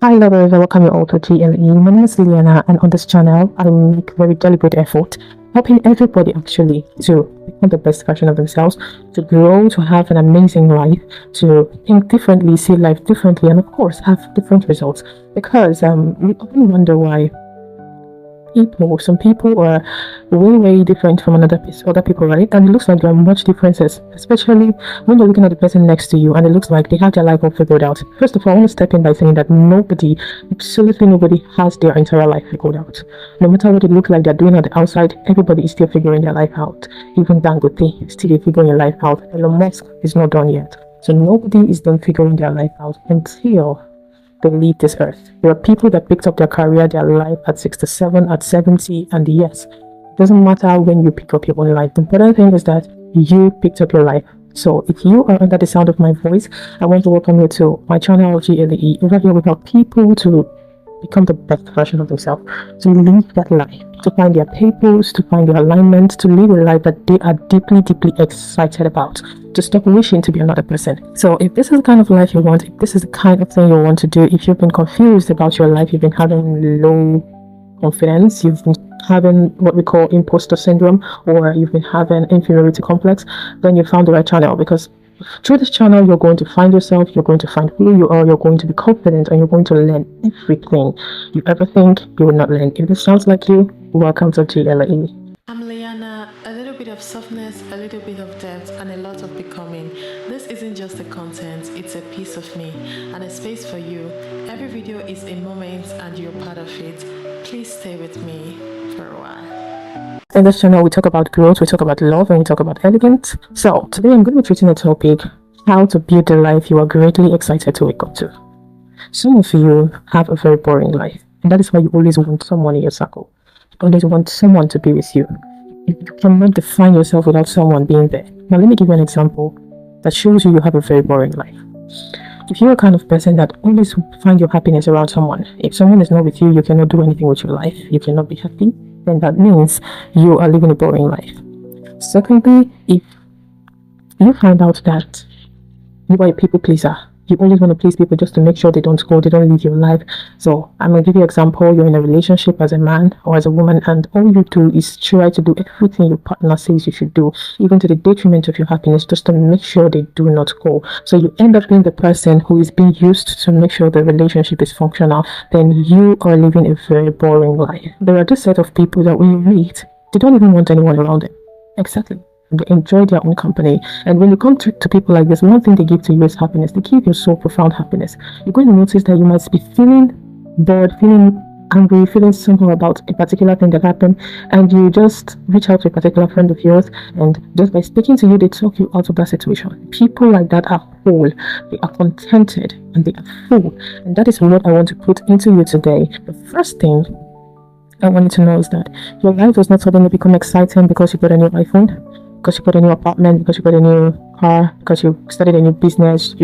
Hi lovers, I welcome you all to GLE. My name is Liliana, and on this channel, I make very deliberate effort helping everybody actually to become the best version of themselves, to grow, to have an amazing life, to think differently, see life differently, and of course have different results. Because we often wonder why some people are way different from other people, right? And it looks like there are much differences, especially when you're looking at the person next to you and it looks like they have their life all figured out. First of all, I want to step in by saying that absolutely nobody has their entire life figured out. No matter what it looks like they're doing on the outside, everybody is still figuring their life out. Even Dangote is still figuring their life out. Elon Musk is not done yet. So nobody is done figuring their life out until they leave this earth. There are people that picked up their career, their life at 67, at 70, and yes, it doesn't matter when you pick up your own life. The important thing is that you picked up your life. So if you are under the sound of my voice, I want to welcome you to my channel, GLE. Over here we help people to become the best version of themselves, to live that life, to find their purpose, to find their alignment, to live a life that they are deeply excited about, to stop wishing to be another person. So if this is the kind of life you want, if this is the kind of thing you want to do, if you've been confused about your life, you've been having low confidence, you've been having what we call imposter syndrome, or you've been having inferiority complex, then you found the right channel. Because through this channel, you're going to find yourself, you're going to find who you are, you're going to be confident, and you're going to learn everything you ever think you will not learn. If this sounds like you, welcome to GLE. I'm Liana, a little bit of softness, a little bit of depth, and a lot of becoming. This isn't just the content, it's a piece of me and a space for you. Every video is a moment and you're part of it. Please stay with me for a while. In this channel, we talk about growth, we talk about love, and we talk about elegance. So today I'm going to be treating the topic, how to build the life you are greatly excited to wake up to. Some of you have a very boring life, and that is why you always want someone in your circle. You always want someone to be with you. You cannot define yourself without someone being there. Now let me give you an example that shows you have a very boring life. If you're a kind of person that always find your happiness around someone, if someone is not with you, you cannot do anything with your life, you cannot be happy, then that means you are living a boring life. Secondly, if you find out that you are a people pleaser, you always want to please people just to make sure they don't leave your life. So I'm going to give you an example. You're in a relationship as a man or as a woman, and all you do is try to do everything your partner says you should do, even to the detriment of your happiness, just to make sure they do not go. So you end up being the person who is being used to make sure the relationship is functional. Then you are living a very boring life. There are this set of people that when you meet, they don't even want anyone around them. Exactly. They enjoy their own company. And when you come to people like this, one thing they give to you is happiness. They give you so profound happiness. You're going to notice that you might be feeling bored, feeling angry, feeling somehow about a particular thing that happened, and you just reach out to a particular friend of yours, and just by speaking to you, they talk you out of that situation. People like that are whole, they are contented, and they are full. And that is what I want to put into you today. The first thing I want you to know is that your life does not suddenly become exciting because you got a new iPhone, because you got a new apartment, because you got a new car, because you started a new business.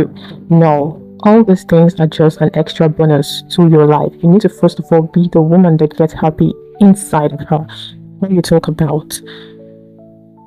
No, all these things are just an extra bonus to your life. You need to first of all be the woman that gets happy inside of her. When you talk about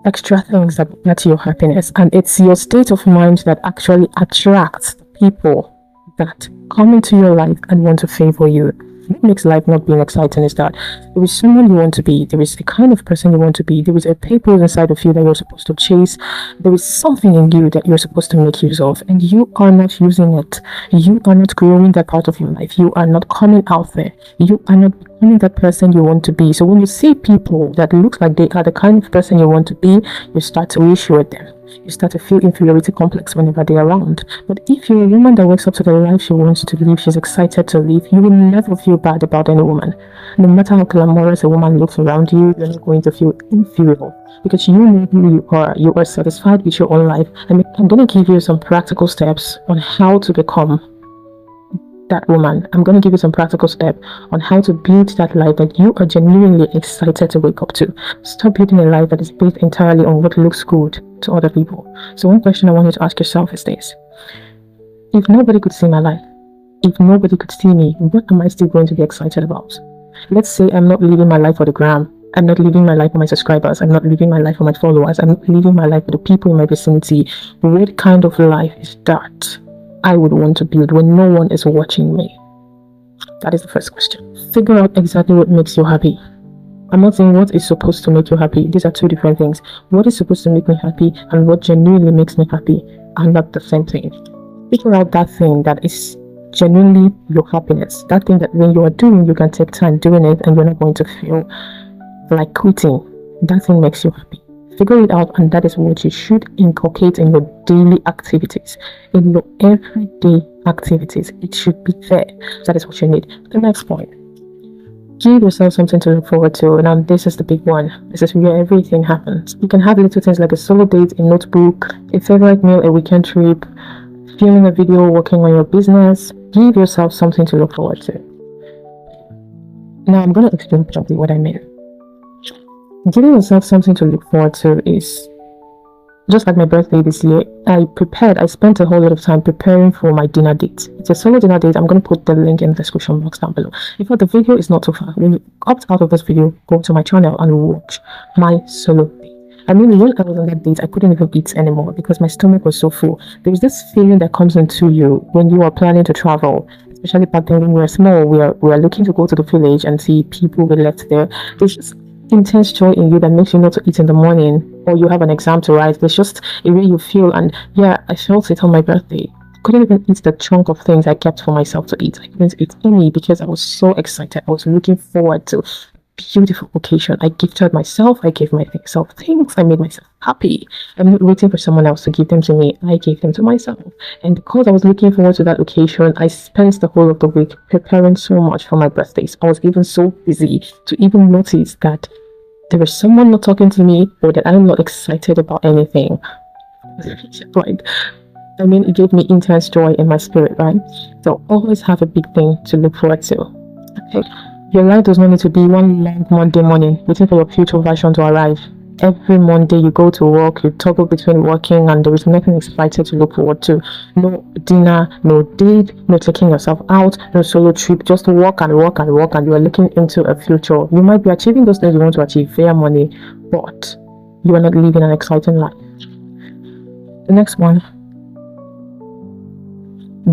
extra things that add to your happiness, and it's your state of mind that actually attracts people that come into your life and want to favor you. What makes life not being exciting is that there is someone you want to be, there is a kind of person you want to be, there is a purpose inside of you that you're supposed to chase, there is something in you that you're supposed to make use of, and you are not using it. You are not growing that part of your life. You are not coming out there. You are not becoming that person you want to be. So when you see people that look like they are the kind of person you want to be, you start to wish you were them. You start to feel inferiority complex whenever they're around. But if you're a woman that wakes up to the life she wants to live, she's excited to live, you will never feel bad about any woman. No matter how glamorous a woman looks around you, you're not going to feel inferior because you know who you are. You are satisfied with your own life. I'm going to give you some practical steps on how to become that woman. I'm going to give you some practical steps on how to build that life that you are genuinely excited to wake up to. Stop building a life that is based entirely on what looks good to other people. So one question I want you to ask yourself is this: if nobody could see my life, if nobody could see me, what am I still going to be excited about? Let's say I'm not living my life for the gram. I'm not living my life for my subscribers. I'm not living my life for my followers. I'm not living my life for the people in my vicinity. What kind of life is that I would want to build when no one is watching me? That is the first question. Figure out exactly what makes you happy. I'm not saying what is supposed to make you happy. These are two different things. What is supposed to make me happy and what genuinely makes me happy are not the same thing. Figure out that thing that is genuinely your happiness. That thing that when you are doing, you can take time doing it and you're not going to feel like quitting. That thing makes you happy. Figure it out, and that is what you should inculcate in your daily activities, in your everyday activities. It should be there. That is what you need. The next point. Give yourself something to look forward to. Now, this is the big one. This is where everything happens. You can have little things like a solo date, a notebook, a favorite meal, a weekend trip, filming a video, working on your business. Give yourself something to look forward to. Now, I'm going to explain exactly what I mean. Giving yourself something to look forward to is just like my birthday this year. I spent a whole lot of time preparing for my dinner date. It's a solo dinner date. I'm going to put the link in the description box down below. In fact, the video is not too far. When you opt out of this video, go to my channel and watch my solo date. I mean, when I was on that date, I couldn't even eat anymore because my stomach was so full. There was this feeling that comes into you when you are planning to travel. Especially back then when we were small, we are looking to go to the village and see people we left there. There's just intense joy in you that makes you not to eat in the morning, or you have an exam to write. There's just a way you feel, and yeah, I felt it on my birthday. Couldn't even eat the chunk of things I kept for myself to eat. I couldn't eat any because I was so excited. I was looking forward to a beautiful occasion. I gifted myself. I gave myself things. I made myself happy. I'm not waiting for someone else to give them to me. I gave them to myself. And because I was looking forward to that occasion, I spent the whole of the week preparing so much for my birthdays. I was even so busy to even notice that there is someone not talking to me, or that I'm not excited about anything. Like, I mean, it gave me intense joy in my spirit, right? So always have a big thing to look forward to. Okay? Your life does not need to be one long Monday morning waiting for your future version to arrive. Every Monday you go to work, you toggle between working, and there is nothing exciting to look forward to. No dinner, no date, no taking yourself out, no solo trip. Just work and work and work, and you are looking into a future. You might be achieving those things you want to achieve via money, but you are not living an exciting life. The next one.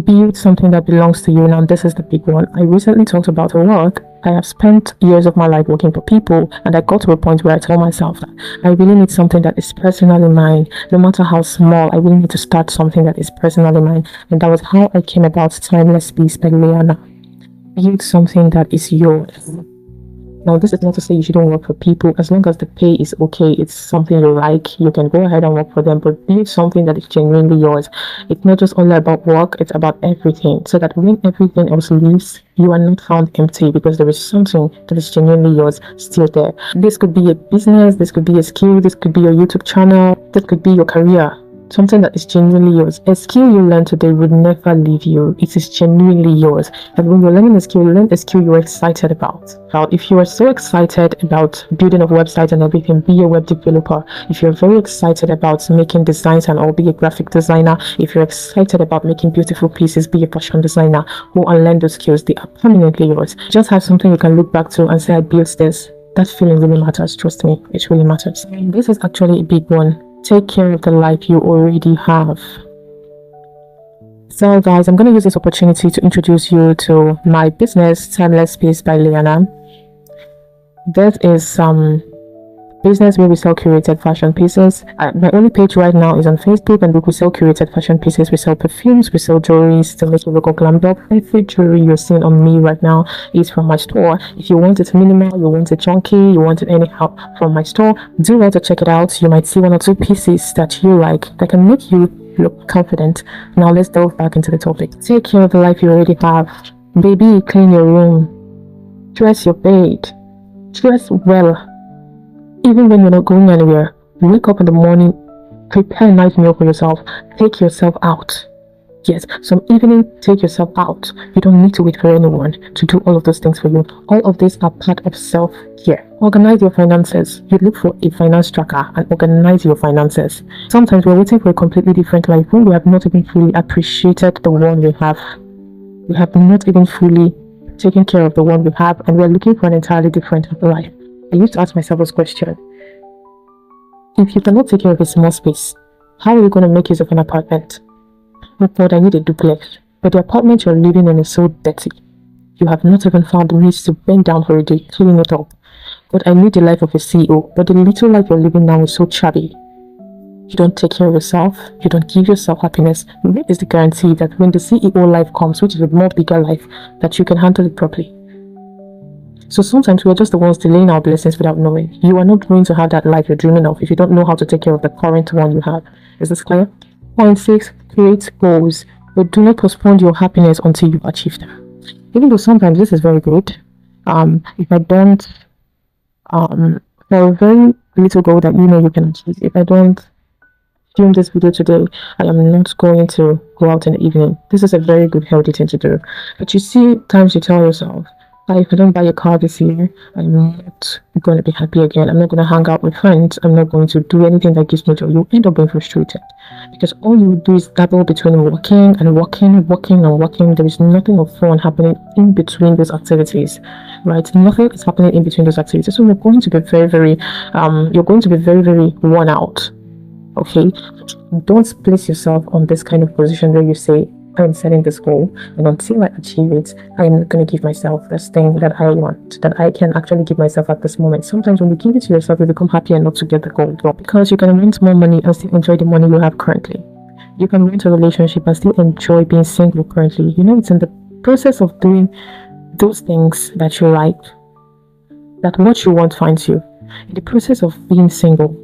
Build something that belongs to you. Now, this is the big one. I recently talked about work. I have spent years of my life working for people, and I got to a point where I told myself that I really need something that is personally mine. No matter how small, I really need to start something that is personally mine. And that was how I came about Timeless Peace by Liana. Build something that is yours. Now, this is not to say you shouldn't work for people. As long as the pay is okay, it's something you like, you can go ahead and work for them, but build something that is genuinely yours. It's not just only about work, it's about everything. So that when everything else leaves, you are not found empty because there is something that is genuinely yours still there. This could be a business, this could be a skill, this could be your YouTube channel, this could be your career. Something that is genuinely yours. A skill you learn today would never leave you. It is genuinely yours. And when you're learning a skill, you learn a skill you're excited about. Now, if you are so excited about building a website and everything, be a web developer. If you're very excited about making designs and all, be a graphic designer. If you're excited about making beautiful pieces, be a fashion designer. Go and learn those skills. They are permanently yours. Just have something you can look back to and say, I built this. That feeling really matters. Trust me, it really matters. This is actually a big one. Take care of the life you already have. So guys, I'm going to use this opportunity to introduce you to my business, Timeless Peace by Liana. This is business where we sell curated fashion pieces. My only page right now is on Facebook, and we sell curated fashion pieces. We sell perfumes, we sell jewelries to make you look glammed up. Every jewelry you're seeing on me right now is from my store. If you want it minimal, you want it chunky, you want it anyhow from my store, do well to check it out. You might see one or two pieces that you like that can make you look confident. Now let's delve back into the topic. Take care of the life you already have. Baby, clean your room, dress your bed, dress well. Even when you're not going anywhere, wake up in the morning, prepare a nice meal for yourself, take yourself out. Yes, some evening, take yourself out. You don't need to wait for anyone to do all of those things for you. All of these are part of self-care. Organize your finances. You look for a finance tracker and organize your finances. Sometimes we're waiting for a completely different life when we have not even fully appreciated the one we have. We have not even fully taken care of the one we have, and we're looking for an entirely different life. I used to ask myself this question: if you cannot take care of a small space, how are you going to make use of an apartment? Oh God, I need a duplex, but the apartment you're living in is so dirty. You have not even found the means to bend down for a day, clean it up. But I knew the life of a CEO, but the little life you're living now is so shabby. You don't take care of yourself, you don't give yourself happiness. Where is the guarantee that when the CEO life comes, which is a more bigger life, that you can handle it properly? So sometimes we're just the ones delaying our blessings without knowing. You are not going to have that life you're dreaming of if you don't know how to take care of the current one you have. Is this clear? Point 6, create goals, but do not postpone your happiness until you achieve them. Even though sometimes this is very good, if I don't, for a very little goal that you know you can achieve, if I don't film this video today, I am not going to go out in the evening. This is a very good healthy thing to do. But you see, times you tell yourself, if I don't buy a car this year, I'm not going to be happy again. I'm not going to hang out with friends. I'm not going to do anything that gives me joy. You end up being frustrated because all you do is dabble between working and working. There is nothing of fun happening in between those activities, right? Nothing is happening in between those activities. So you're going to be very worn out. Okay, don't place yourself on this kind of position where you say, I'm setting this goal, and until I achieve it, I'm going to give myself this thing that I want, that I can actually give myself at this moment. Sometimes when you give it to yourself, you become happy enough to get the goal, because you can rent more money and still enjoy the money you have currently. You can rent a relationship and still enjoy being single currently. You know, it's in the process of doing those things that you like that what you want finds you. In the process of being single,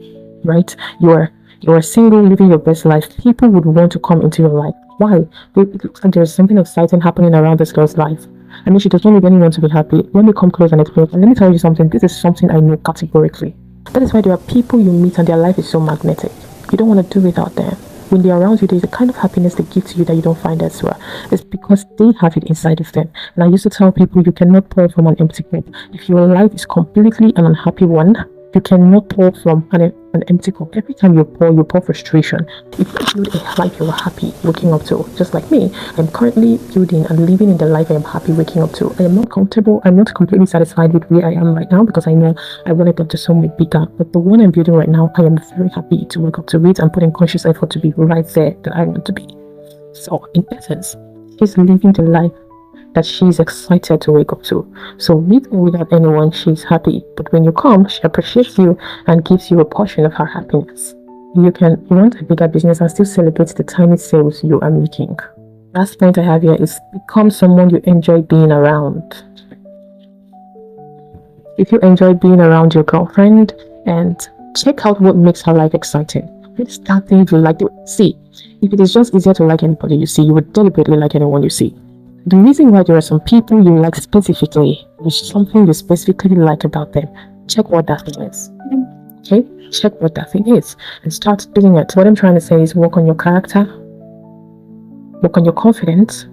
right? You are single, living your best life. People would want to come into your life. Why? It looks like there's something exciting happening around this girl's life. I mean, she does not need anyone to be happy. Let me come close and explain. And let me tell you something. This is something I know categorically. That is why there are people you meet and their life is so magnetic. You don't want to do without them. When they're around you, there's a kind of happiness they give to you that you don't find elsewhere. It's because they have it inside of them. And I used to tell people, you cannot pour from an empty cup. If your life is completely an unhappy one, you cannot pour from an empty cup. Every time you pour frustration. If you build a life you're happy waking up to, just like me, I'm currently building and living in the life I am happy waking up to. I am not comfortable. I'm not completely satisfied with where I am right now because I know I want to get to somewhere bigger. But the one I'm building right now, I am very happy to wake up to it and put in conscious effort to be right there that I want to be. So, in essence, she's living the life that she's excited to wake up to. So with or without anyone, she's happy. But when you come, she appreciates you and gives you a portion of her happiness. You can run a bigger business and still celebrate the tiny sales you are making. Last point I have here is become someone you enjoy being around. If you enjoy being around your girlfriend, and check out what makes her life exciting. What is that thing you like to see? If it is just easier to like anybody you see, you would deliberately like anyone you see. The reason why there are some people you like specifically is something you specifically like about them. Check what that thing is. Okay? Check what that thing is and start doing it. What I'm trying to say is work on your character, work on your confidence,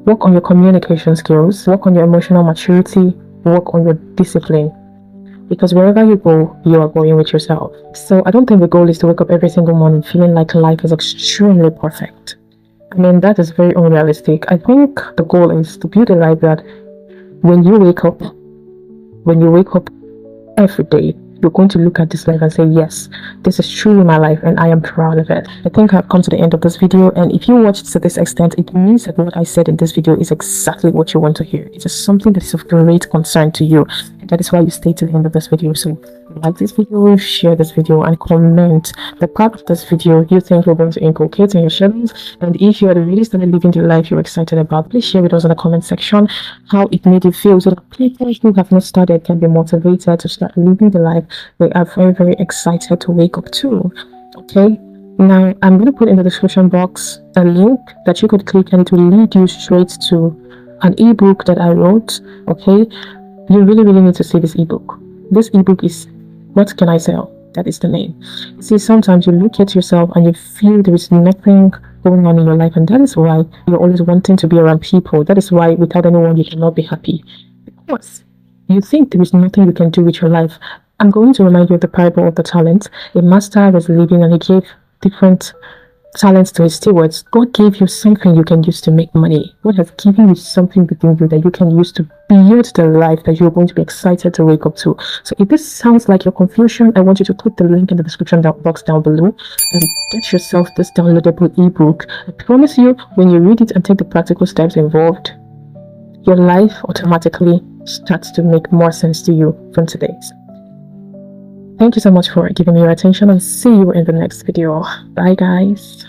work on your communication skills, work on your emotional maturity, work on your discipline. Because wherever you go, you are going with yourself. So I don't think the goal is to wake up every single morning feeling like life is extremely perfect. I mean, that is very unrealistic. I think the goal is to build a life that when you wake up every day, you're going to look at this life and say, yes, this is truly my life and I am proud of it. I think I've come to the end of this video, and if you watched to this extent, it means that what I said in this video is exactly what you want to hear. It is something that is of great concern to you, and that is why you stay to the end of this video. So like this video, share this video, and comment the part of this video you think we're going to inculcate in your schedules. And if you had really started living the life you're excited about, please share with us in the comment section how it made you feel, so that people who have not started can be motivated to start living the life they are very, very excited to wake up to. Okay, now I'm going to put in the description box a link that you could click, and it will lead you straight to an ebook that I wrote. Okay, you really need to see this ebook. This ebook is What Can I Sell? That is the name. You see, sometimes you look at yourself and you feel there is nothing going on in your life, and that is why you're always wanting to be around people. That is why without anyone you cannot be happy, because you think there is nothing you can do with your life. I'm going to remind you of the parable of the talents. A master was living and he gave different talents to his stewards. God gave you something you can use to make money. God has given you something within you that you can use to build the life that you're going to be excited to wake up to. So if this sounds like your confusion, I want you to click the link in the description box down below and get yourself this downloadable ebook. I promise you, when you read it and take the practical steps involved, your life automatically starts to make more sense to you from today's. Thank you so much for giving me your attention, and see you in the next video. Bye guys.